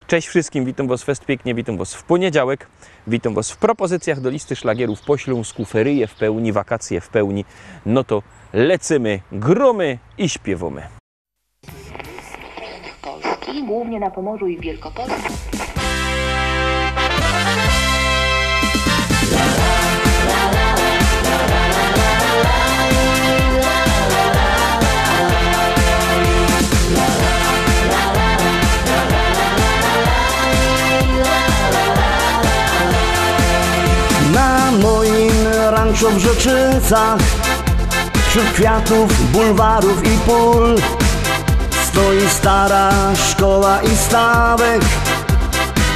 Cześć wszystkim, witam Was fest pięknie, witam Was w poniedziałek, witam Was w propozycjach do listy szlagierów po śląsku, feryje w pełni, wakacje w pełni, no to lecimy, gromy i śpiewamy. Polski, głównie na Pomorzu i Wielkopolsce. Na moim ranczu w Rzeczycach, wśród kwiatów, bulwarów i pól, stoi stara szkoła i stawek,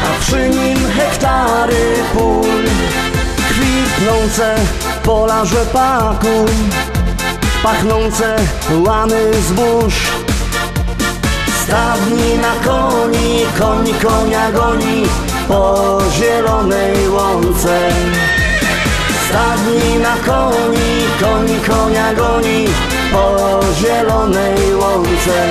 a przy nim hektary pól. Kwitnące pola rzepaku, pachnące łany zbóż. Stadni na koni, koń konia goni po zielonej łące. Stadni na koni, koń konia goni po zielonej łące.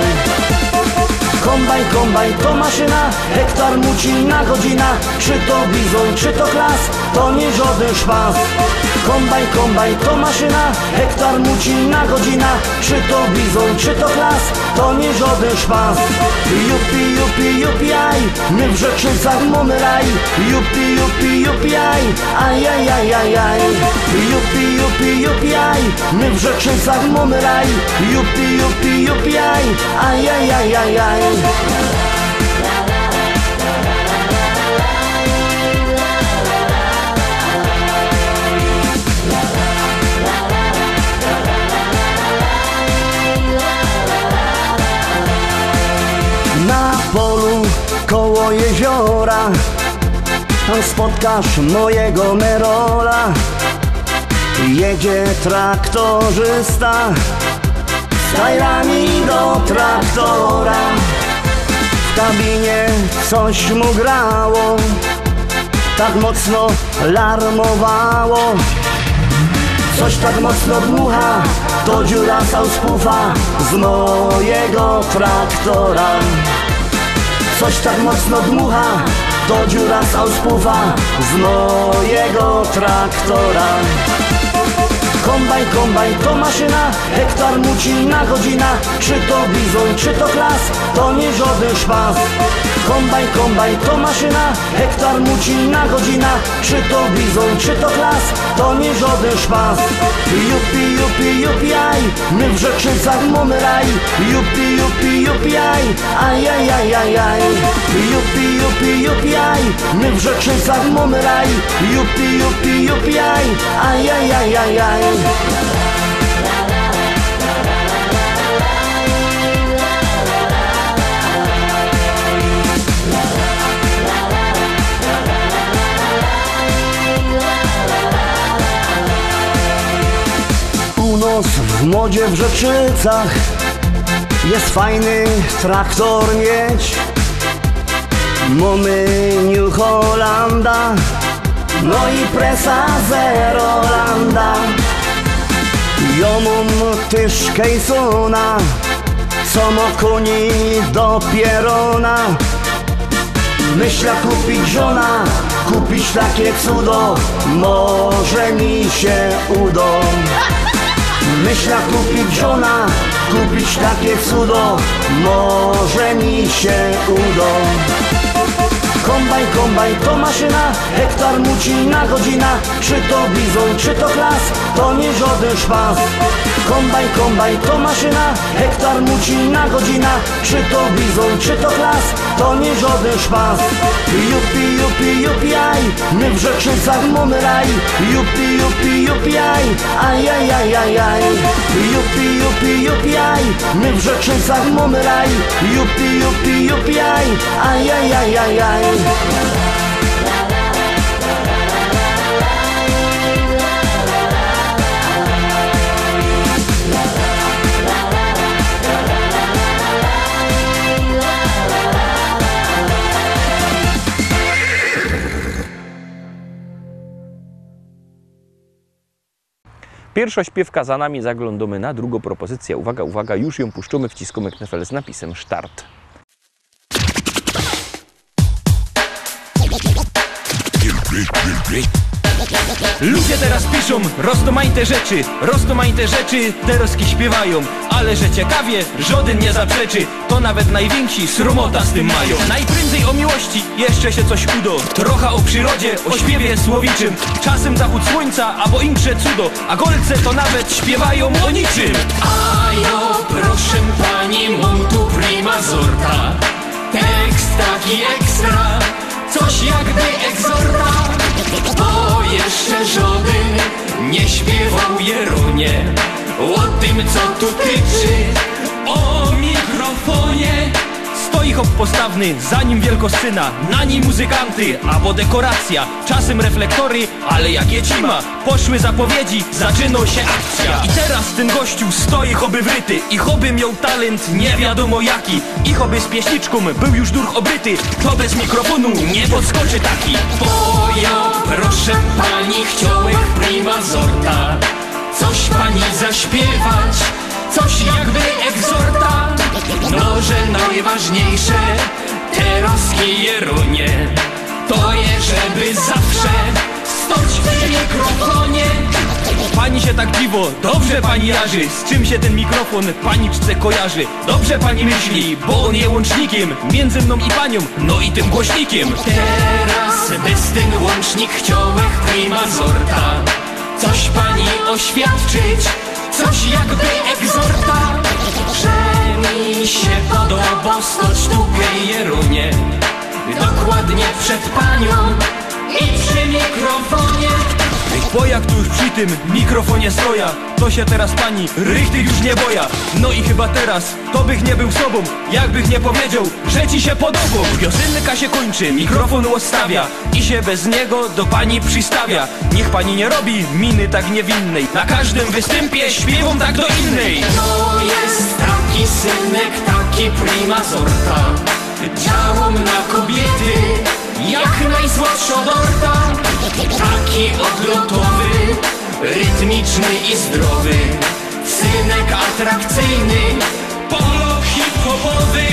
Kombajn, kombajn to maszyna, hektar muci na godzina. Czy to bizon, czy to klas, to nie żaden szpas. Kombajn, kombajn to maszyna, hektar muci na godzina. Czy to bizon, czy to klas, to nie żaden szpas. Jupi, jupi, jupi, aj, my w Rzeczycach mamy raj. Jupi, jupi, jupi, aj, aj, aj, aj, aj, aj. Jupi, jupi, jupi, aj, my w Rzeczycach mamy raj. Jupi, jupi, jupi, aj, aj, aj, aj, aj, aj. Na polu koło jeziora, tam spotkasz mojego Merola. Jedzie traktorzysta z tajrami do traktora. W kabinie coś mu grało, tak mocno larmowało. Coś tak mocno dmucha, to dziura sauspufa z mojego traktora. Coś tak mocno dmucha, to dziura sauspufa z mojego traktora. Kombajn, kombajn to maszyna, hektar muci na godzina. Czy to bizon, czy to klas, to nie żaden szpas. Kombajn, kombajn to maszyna, hektar muci na godzina. Czy to bizon, czy to klas, to nie żaden szpas. Jupi, jupi, jupi, aj, my w Rzeczycach mamy raj. Jupi, jupi, jupi, aj, aj, aj, aj, aj, aj. Jupi, jupi, jupi, aj, my w Rzeczycach mamy raj. Jupi, jupi, jupi, aj, aj, aj, aj, aj, aj. U nas w modzie w Rzeczycach jest fajny traktor mieć. Mamy New Hollanda, no i presa Zerolanda. Ja mam też Kejsona, co ma koni do pierona. Myślę kupić żona, kupić takie cudo, może mi się uda. Myślę kupić żona, kupić takie cudo, może mi się uda. Kombajn, kombajn to maszyna, hektar muci na godzina. Czy to bizon, czy to klas, to nie żaden szpas. Kombajn, kombajn to maszyna, hektar muci na godzina. Czy to bizon, czy to klas, to nie żaden szpas. Jupi, jupi, jupi, aj, my w Rzeczycach mamy raj. Jupi, jupi, jupi, aj, aj, aj, aj, aj, aj. Jupi, jupi, jupi, aj, my w Rzeczycach mamy raj. Jupi, jupi, jupi, aj, aj, aj, aj, aj, aj. Pierwsza śpiewka za nami, zaglądamy na drugą propozycję. Uwaga, uwaga, już ją puszczamy, wciskamy knefel z napisem Start. Ludzie teraz piszą rozmaite rzeczy, teroski śpiewają, ale że ciekawie, żaden nie zaprzeczy, to nawet najwięksi sromota z tym mają. Najprędzej o miłości jeszcze się coś udo, trochę o przyrodzie, o śpiewie słowiczym, czasem zachód słońca, albo insze cudo, a golce to nawet śpiewają o niczym. A jo, proszę pani, mam tu prima sorta, tekst taki ekstra, coś jakby egzorta, bo jeszcze żaden nie śpiewał Jeronie o tym, co tu tyczy, o mikrofonie. Stoi hop postawny, za nim wielkosyna, na nim muzykanty, albo dekoracja, czasem reflektory, ale jak jecima, poszły zapowiedzi, zaczyna się akcja. I teraz ten gościu stoi choby wryty, i choby miał talent nie wiadomo jaki, i choby z pieśniczką był już duch obryty, to bez mikrofonu nie podskoczy taki. Bo ja, proszę pani, chciałech prima sorta, coś pani zaśpiewać, coś jakby egzorta. No, że najważniejsze, teroski Jeronie, to je, żeby zawsze stać w mikrofonie. Pani się tak dziwo, dobrze pani jarzy, z czym się ten mikrofon paniczce kojarzy. Dobrze pani myśli, bo on je łącznikiem między mną i panią, no i tym głośnikiem. Teraz bez ten łącznik chciałech prima sorta, coś pani oświadczyć, coś jakby egzorta, że mi się podoba stać tutaj Jeronie, dokładnie przed panią i przy mikrofonie. Bo jak tu już przy tym mikrofonie stoja, to się teraz pani rychty już nie boja. No i chyba teraz to bych nie był sobą, jakbych nie powiedział, że ci się podobał. Piosenka się kończy, mikrofon odstawia i się bez niego do pani przystawia. Niech pani nie robi miny tak niewinnej, na każdym występie śpiewam tak do innej. To jest taki synek, taki prima sorta, działam na kobiety jak najsłodsza dorta. Taki odlotowy, rytmiczny i zdrowy, synek atrakcyjny, polo hip-hopowy.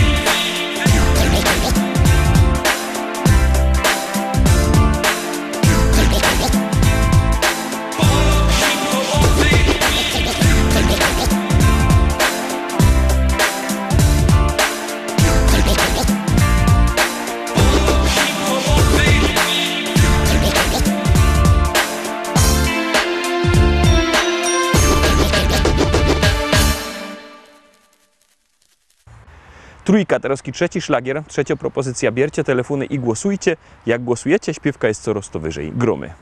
Trójka, teroski trzeci szlagier, trzecia propozycja, bierzcie telefony i głosujcie. Jak głosujecie, śpiewka jest coraz to wyżej. Gromy.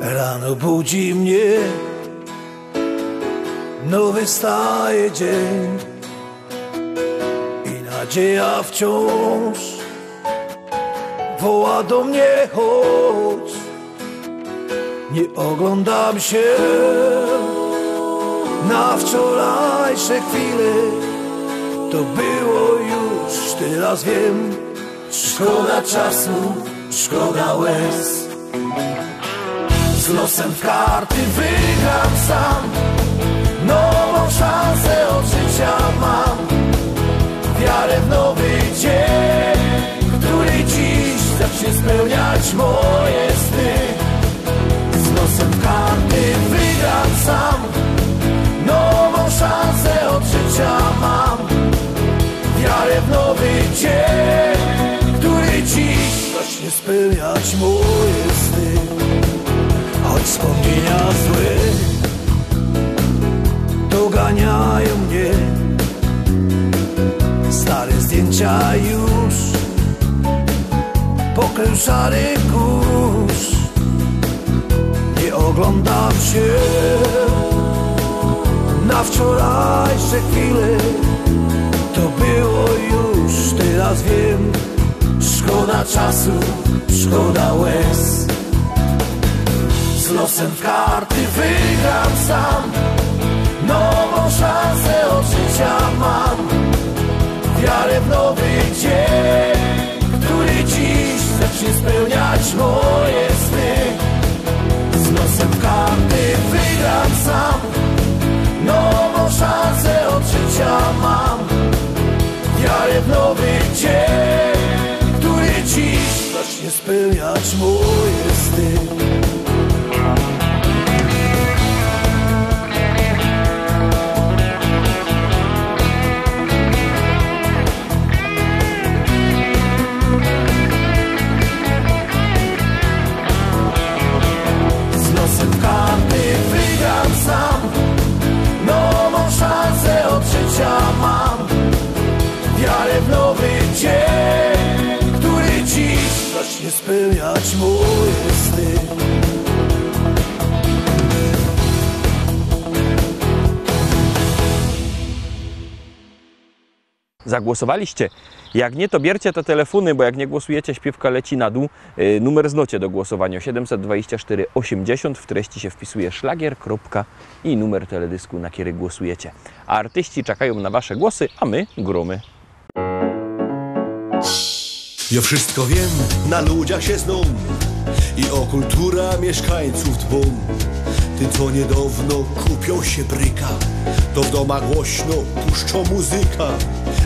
Rano budzi mnie nowy staje dzień i nadzieja wciąż woła do mnie, chodź. Nie oglądam się na wczorajsze chwile, to było już, teraz wiem. Szkoda czasu, szkoda łez. Z losem w karty wygram sam, nową szansę od życia mam. Wiarę w nowy dzień, który dziś zacznie spełniać moje sny. Z losem w karty wygram sam, nową szansę od życia mam. Wiarę w nowy dzień, który dziś zacznie spełniać moje sny. Choć wspomnienia złe doganiają mnie, stare zdjęcia już pokrył szary kurz. Nie oglądam się na wczorajsze chwile, to było już, teraz wiem. Szkoda czasu, szkoda łez. Z losem w karty wygram sam, nową szansę od życia mam. Wiarę w nowy dzień, który dziś zacznie spełniać moje sny. zacznie spełniać moje sny. Z losem karty wygram sam, nową szansę od życia mam. Wiarę w nowy dzień, który dziś Zacznie spełniać moje sny. Zagłosowaliście? Jak nie, to bierzcie te telefony, bo jak nie głosujecie, śpiewka leci na dół. Numer znocie do głosowania 724 80. W treści się wpisuje szlagier, kropka i numer teledysku, na który głosujecie. A artyści czekają na wasze głosy, a my gromy. Ja wszystko wiem, na ludziach się znam i o kultura mieszkańców dbam. Tym, co niedawno kupią się bryka, to w domach głośno puszczą muzyka.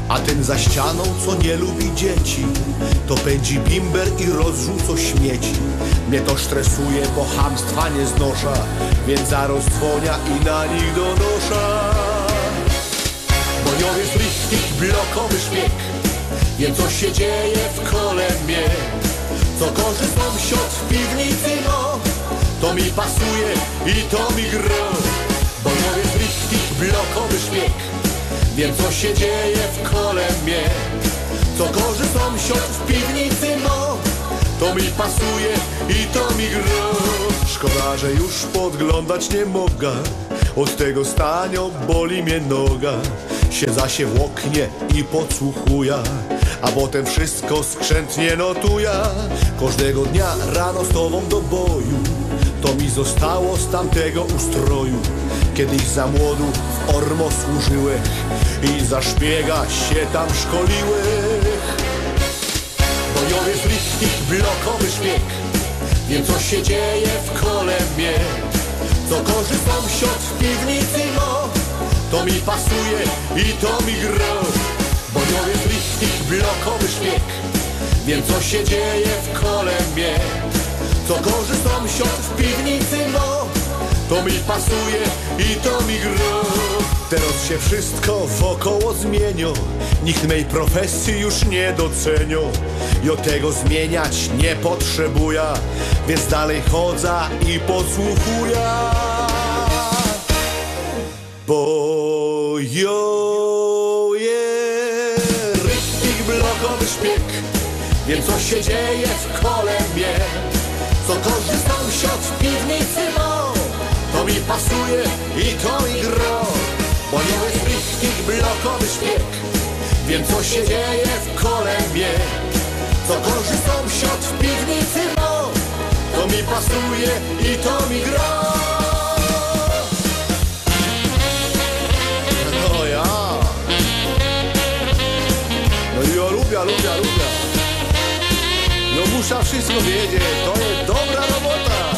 A ten za ścianą, co nie lubi dzieci, to pędzi bimber i rozrzuca śmieci. Mnie to stresuje, bo chamstwa nie znosza, więc zaraz dzwonia i na nich donosza. Bo nie jest richtig blokowy szpieg, wiem co się dzieje w kole mnie. Co gorzy sąsiad w piwnicy, no to mi pasuje i to mi gra. Bo nie jest richtig blokowy szpieg, wiem co się dzieje w kole mnie. Co gorzy sąsiad w piwnicy, no to mi pasuje i to mi gra. Szkoda, że już podglądać nie mogę, od tego stania boli mnie noga. Siedza się w oknie i podsłuchuję, a potem wszystko skrzętnie notuję. Każdego dnia rano z tobą do boju, to mi zostało z tamtego ustroju. Kiedyś za młodu w Ormo służyłech i za szpiega się tam szkoliłech. Bo ja jest richtig blokowy szpieg, wiem co się dzieje w kole mnie. Co gorzy sąsiad w piwnicy, no to mi pasuje i to mi gra. Bo ja jest richtig blokowy szpieg, wiem co się dzieje w kole mnie. Co gorzy sąsiad w piwnicy, no to mi pasuje i to mi gra. Teraz się wszystko wokoło zmienia, nikt mej profesji już nie docenia. Ja tego zmieniać nie potrzebuję, więc dalej chodzę i podsłuchuję. Bo jo jest richtig blokowy szpieg, wiem co się dzieje w kole mnie. Co gorzy sąsiad w piwnicy, no to mi pasuje i to mi gra. Bo nie jest richtig blokowy szpieg, wiem co się dzieje w kole mnie. Co gorzy sąsiad w piwnicy, no to mi pasuje i to mi gra. No ja. No ja lubię. No muszę wszystko wiedzieć, to jest dobra robota.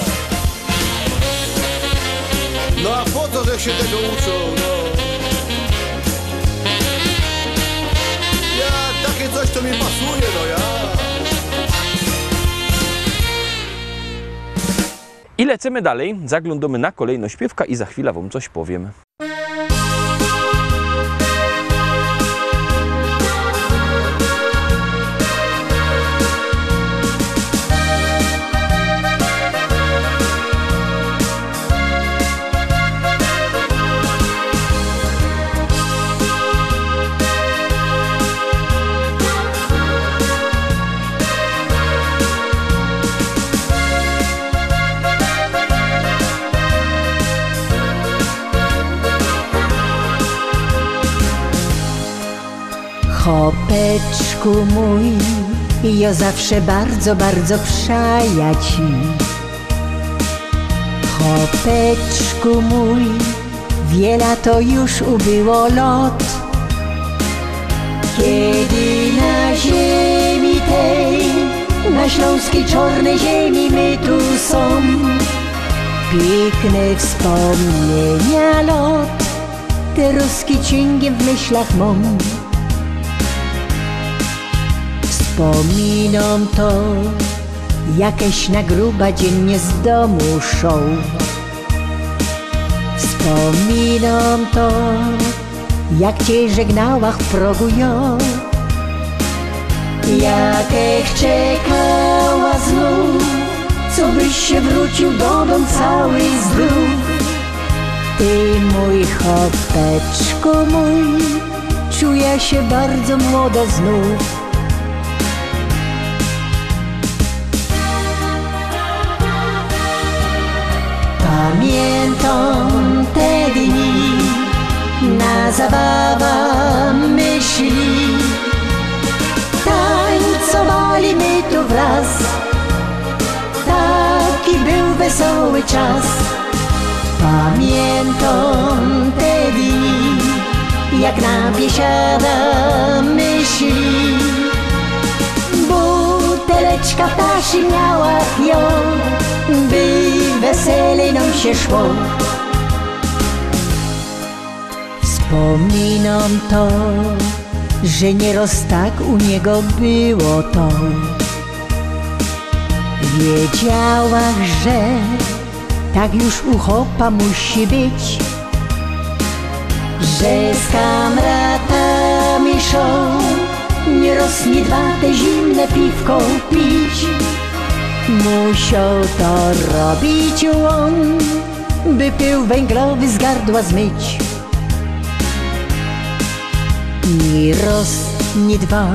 No a po co, że się tego uczą, no? Ja, takie coś to mi pasuje, no ja. I lecimy dalej, zaglądamy na kolejną śpiewkę i za chwilę wam coś powiem. Chopeczku mój, ja zawsze bardzo, bardzo przaja ci. Chopeczku mój, wiele to już ubyło lot. Kiedy na ziemi tej, na śląskiej czarnej ziemi my tu są, piękne wspomnienia lot, te ruskie ciągiem w myślach mam. Wspominam to, jakieś na gruba dziennie z domu show. Wspominam to, jak cię żegnała w progu ja, jakich czekała znów, co byś się wrócił do domu cały zdrów. Ty mój chłopeczku mój, czuję się bardzo młoda znów. Pamiętam te dni, na zabawa myśli, tańcowali my tu wraz, taki był wesoły czas. Pamiętam te dni, jak na biesiada myśli, buteleczka ptasi miała ją, by weselej nam się szło. Wspominam to, że nieraz tak u niego było to. Wiedziałam, że tak już u chłopa musi być, że z kamratami szą, nieraz nie dwa te zimne piwko pić. Musiał to robić on, by pył węglowy z gardła zmyć. Ni raz, ni dwa,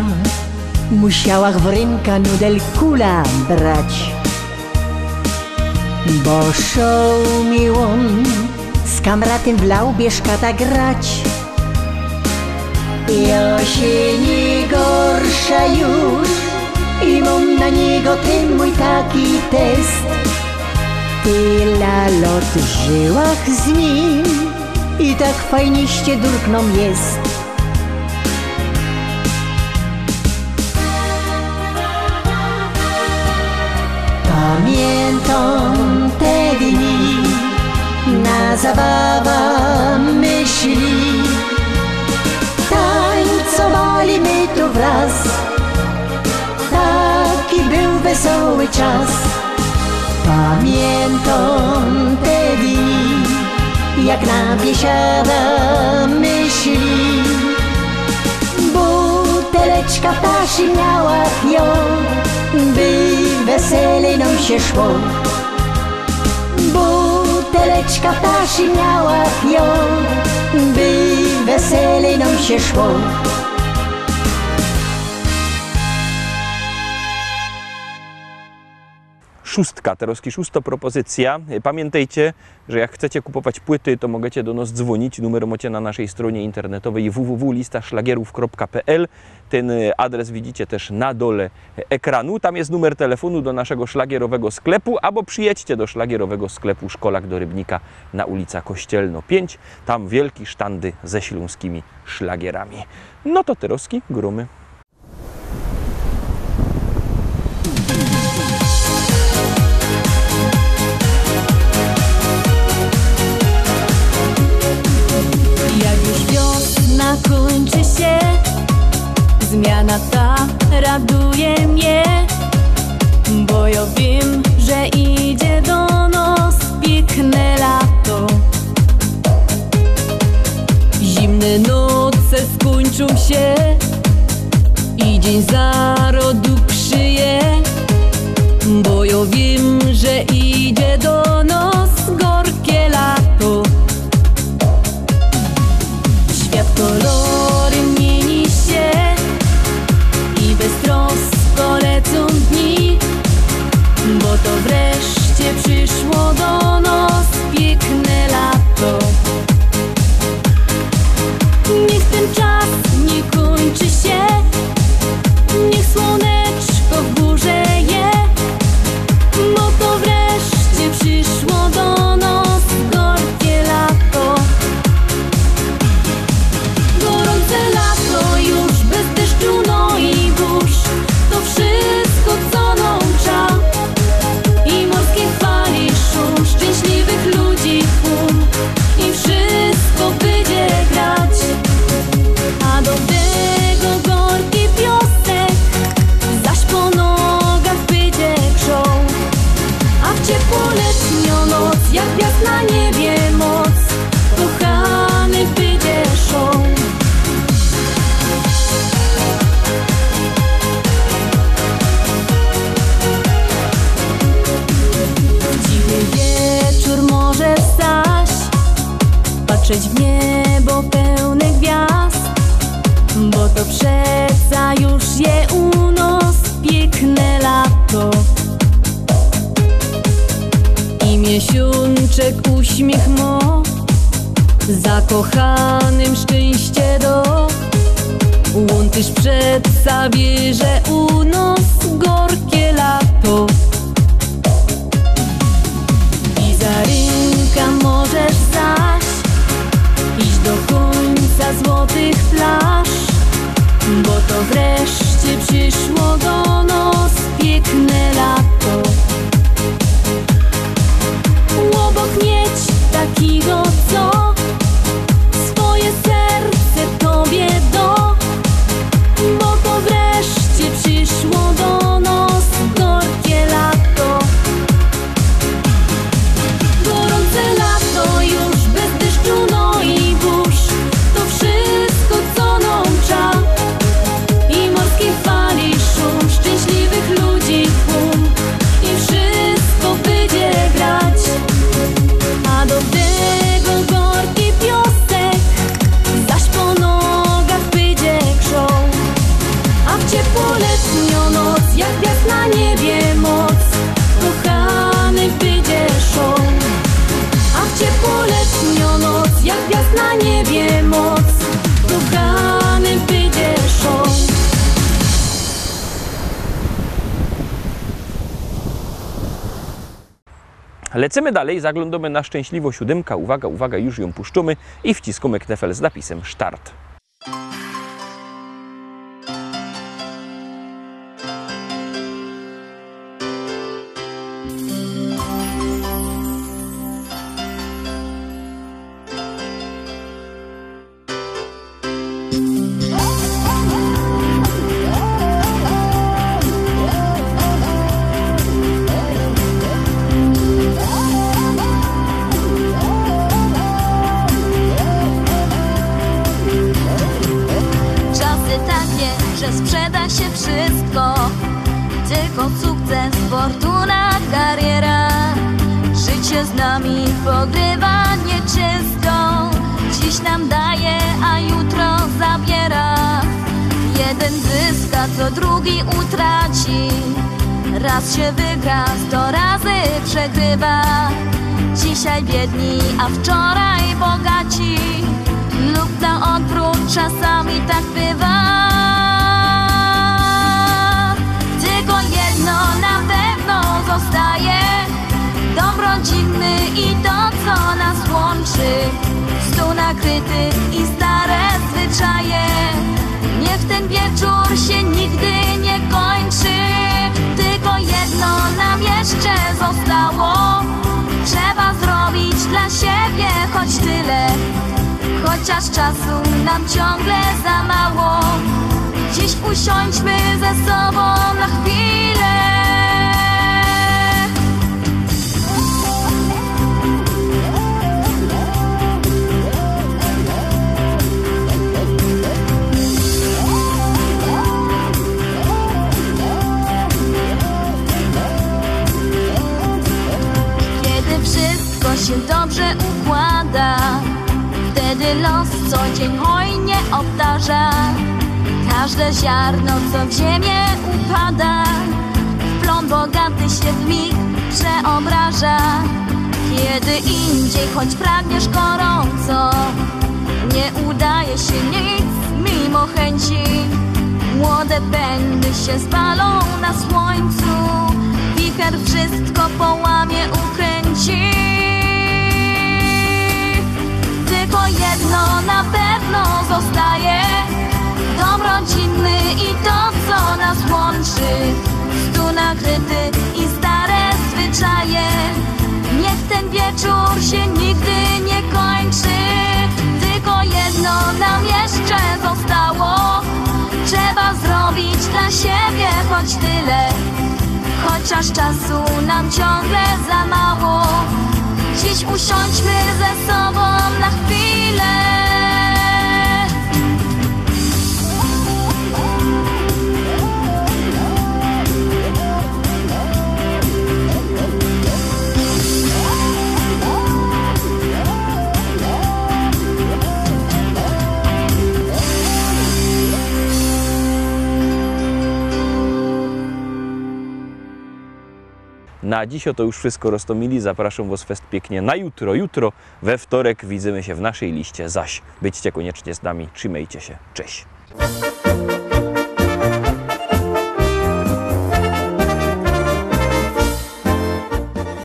musiała w ręka nudel kula brać, bo szał mi on z kamratem w laubieżkata grać. Ja się nie gorsza już i mam na niego ten mój taki test. Tyle lat żyłach z nim i tak fajniście durkną jest. Pamiętam te dni, na zabawa myśli, tańcowali my tu wraz, taki był wesoły czas. Pamiętam te dni, jak na biesiada myśli, buteleczka ptasi miała ją, by weselej nam się szło. Buteleczka ptasi miała ją, by weselej nam się szło. Szóstka, Teroski szósto propozycja. Pamiętajcie, że jak chcecie kupować płyty, to możecie do nas dzwonić. Numer macie na naszej stronie internetowej www.listaszlagierów.pl. Ten adres widzicie też na dole ekranu. Tam jest numer telefonu do naszego szlagierowego sklepu, albo przyjedźcie do szlagierowego sklepu Szkolak do Rybnika na ulica Kościelno 5. Tam wielki sztandy ze śląskimi szlagierami. No to Teroski, grumy. Kończy się, zmiana ta raduje mnie, bo ja wiem, że idzie do nas piękne lato. Zimne noce skończą się i dzień zarodu przyje, bo ja wiem, że idzie do nas gorkie lato. Świat kolory mieni się i beztrosko lecą dni, bo to wreszcie przyszło do nas piękne lato. Niech ten czas nie kończy się, niech słoneczko w górze je, bo to wreszcie przyszło patrzeć w niebo pełne gwiazd, bo to przeca już je u nas piękne lato. I miesiączek uśmiech mo, zakochanym szczęście do. Łątysz przeca wie, że u nas gorkie lato. I za rynka możesz zaś iść do końca złotych plaż, bo to wreszcie przyszło do nas piękne lato. Obok mieć takiego, co swoje serce tobie do, bo to wreszcie przyszło do nas gorkie lato. Gorące lato już bez deszczu, no i burz, to wszystko co nam trza. I morskie fali szum, szczęśliwych ludzi tłum, i wszystko będzie grać. A do tego gorki piosek, zaś po nogach będzie grzał. A w ciepłoletnią noc, jak gwiazd na niebie moc, kochany będzie szał. A w ciepłoletnią noc, jak gwiazd na niebie moc, kochany będzie szał. Lecimy dalej, zaglądamy na szczęśliwo siódemka. Uwaga, uwaga, już ją puszczamy i wciskamy knefel z napisem start. Sprzeda się wszystko, tylko sukces, fortuna, kariera. Życie z nami pogrywa nieczysto, dziś nam daje, a jutro zabiera. Jeden zyska, co drugi utraci, raz się wygra, 100 razy przegrywa. Dzisiaj biedni, a wczoraj bogaci, lub na odwrót, czasami tak bywa. Na pewno zostaje dom rodzinny i to, co nas łączy. Stół nakryty i stare zwyczaje. Niech ten wieczór się nigdy nie kończy. Tylko jedno nam jeszcze zostało. Trzeba zrobić dla siebie choć tyle, chociaż czasu nam ciągle za mało. Dziś usiądźmy ze sobą na chwilę. Kiedy wszystko się dobrze układa, wtedy los co dzień hojnie obdarza. Każde ziarno, co w ziemię upada, w plon bogaty się w mig przeobraża. Kiedy indziej, choć pragniesz gorąco, nie udaje się nic mimo chęci. Młode pędy się spalą na słońcu, wicher wszystko połamie, ukręci. Tylko jedno na pewno zostaje, dom rodzinny i to, co nas łączy. Stół nakryty i stare zwyczaje. Niech ten wieczór się nigdy nie kończy. Tylko jedno nam jeszcze zostało. Trzeba zrobić dla siebie choć tyle, chociaż czasu nam ciągle za mało. Dziś usiądźmy ze sobą na chwilę. Na dziś to już wszystko, Rostomili. Zapraszam Was fest pięknie na jutro. Jutro we wtorek widzimy się w naszej liście. Zaś byćcie koniecznie z nami. Trzymajcie się. Cześć.